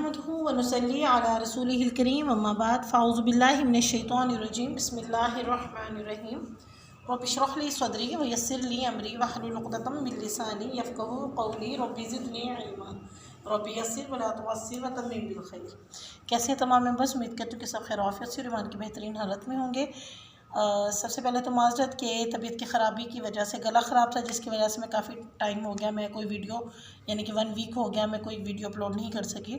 नहमदुहु व नुसल्ली अला रसूलिहिल करीम अम्मा बाद फ़ाऊज़ु बिल्लाहि मिनश शैतानिर रजीम बिस्मिल्लाहिर रहमानिर रहीम रब्बि इश्रह ली सदरी व यस्सिर ली अमरी वहलुल उक़दतम मिन लिसानी यफ़क़हू क़ौली रब्बि ज़िदनी इल्मा रब्बि यस्सिर व ला तुअस्सिर व तम्मिम बिल खैर। कैसे हैं तमाम मेंबर्स? उम्मीद करती हूँ कि सब खैर आफियत से ईमान की बेहतरीन हालत में होंगे। सबसे पहले तो माज़रत के तबीयत की ख़राबी की वजह से गला ख़राब था, जिसकी वजह से मैं काफ़ी टाइम हो गया मैं कोई वीडियो यानी कि 1 वीक हो गया मैं कोई वीडियो अपलोड नहीं कर सकी।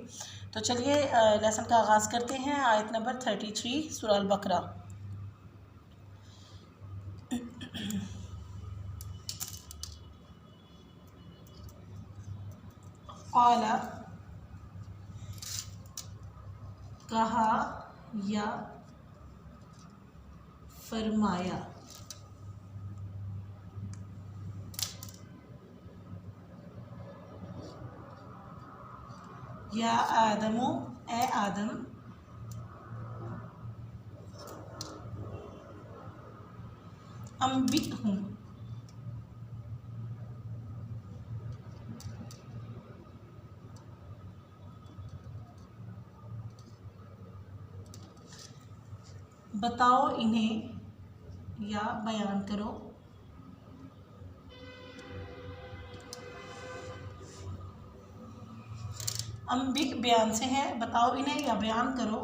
तो चलिए लेसन का आगाज़ करते हैं। आयत नंबर 33 सूरह अल बकरा। क़ाला कहा या फरमाया, या आदमो ए आदम, अंबितहुम बताओ इन्हें या बयान करो, अंबिक बयान से है, बताओ इन्हें या बयान करो,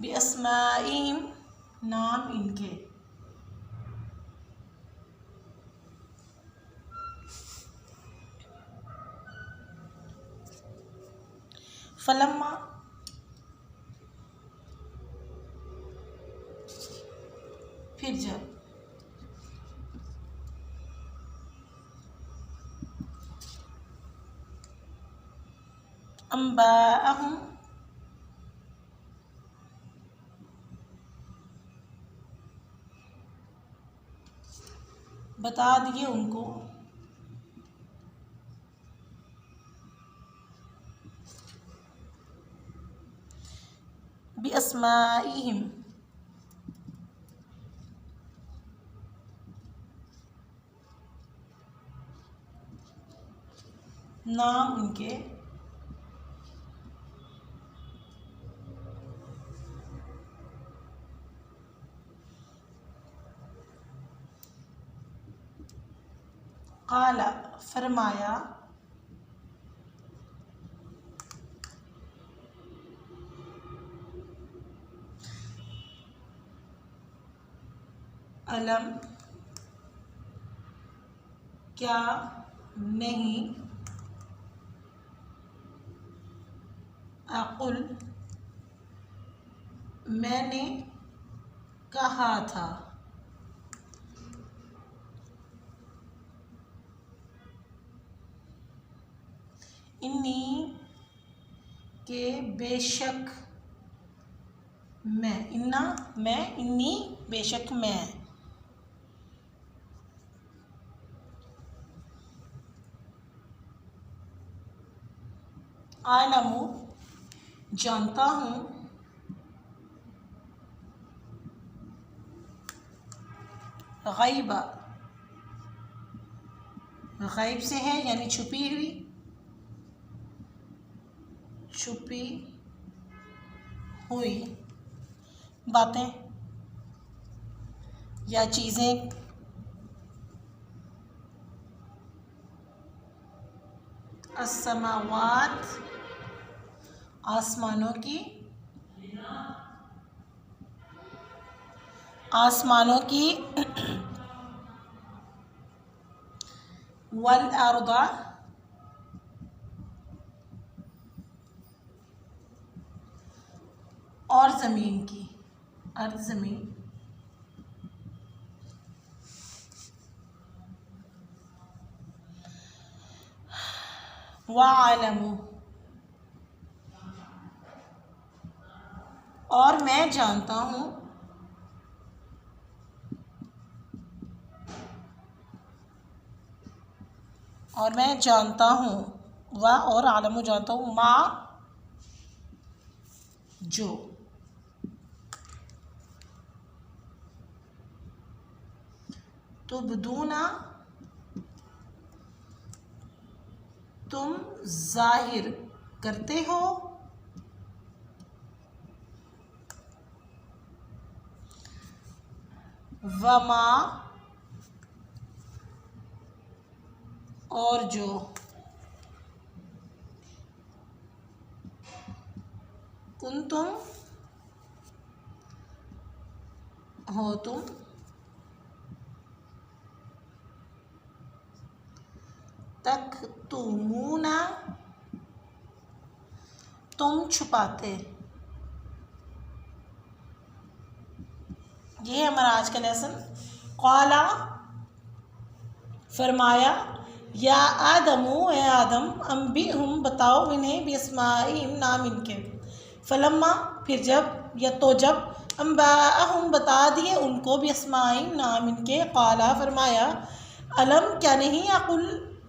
बिअस्माइहिम नाम इनके, फलम्मा फिर जब, अंबाअहुम बता दिए उनको, बिअस्माइहिम नाम उनके, क़ाला फरमाया, अलम क्या नहीं, अक़ुल मैंने कहा था, इन्नी के बेशक मैं, इन्ना मैं, इन्नी बेशक मैं, आलमु जानता हूँ, गैबा गैब से है यानी छुपी हुई बातें या चीज़ें, अस्समावात आसमानों की, वल अर्दा और ज़मीन की, अर्द ज़मीन, वालमु और मैं जानता हूँ, और मैं जानता हूँ, व और आलमु जानता हूँ, माँ जो, तुबदूना तुम जाहिर करते हो, वमा और जो, कुंतुम हो तुम, तक्तुमूना तुम छुपाते। ये है हमारा आज का लेसन। क़ाला फरमाया, या आदमु ए आदम, अम्बिहुम बताओ इन्हें, बिस्माइहिम नाम इनके। फलम्मा फिर जब, या तो जब, अम्बाअहुम बता दिए उनको, बिस्माइहिम नाम इनके। क़ाला फरमाया, अलम क्या नहीं, अकुल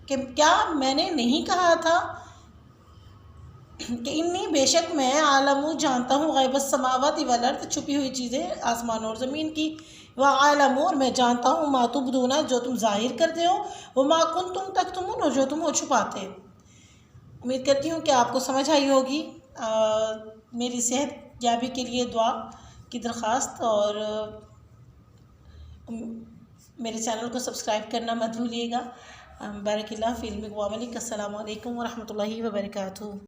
कि क्या मैंने नहीं कहा था, कि इन्नी बेशक मैं आलमु जानता हूँ, गैब समावाति वल अर्द छुपी हुई चीज़ें आसमान और ज़मीन की। व आलमु और मैं जानता हूँ, मा तुबदूना जो तुम जाहिर करते हो, वो मा कुंतुम तक्तुमून और जो तुम वो छुपाते। उम्मीद करती हूँ कि आपको समझ आई होगी। मेरी सेहत याबी के लिए दुआ की दरख्वास्त, और मेरे चैनल को सब्सक्राइब करना मत भूलिएगा। बारकिल्लाह फ़ी इल्मिक व अमलिक। अस्सलामु अलैकुम व रहमतुल्लाहि व बरकातुहू।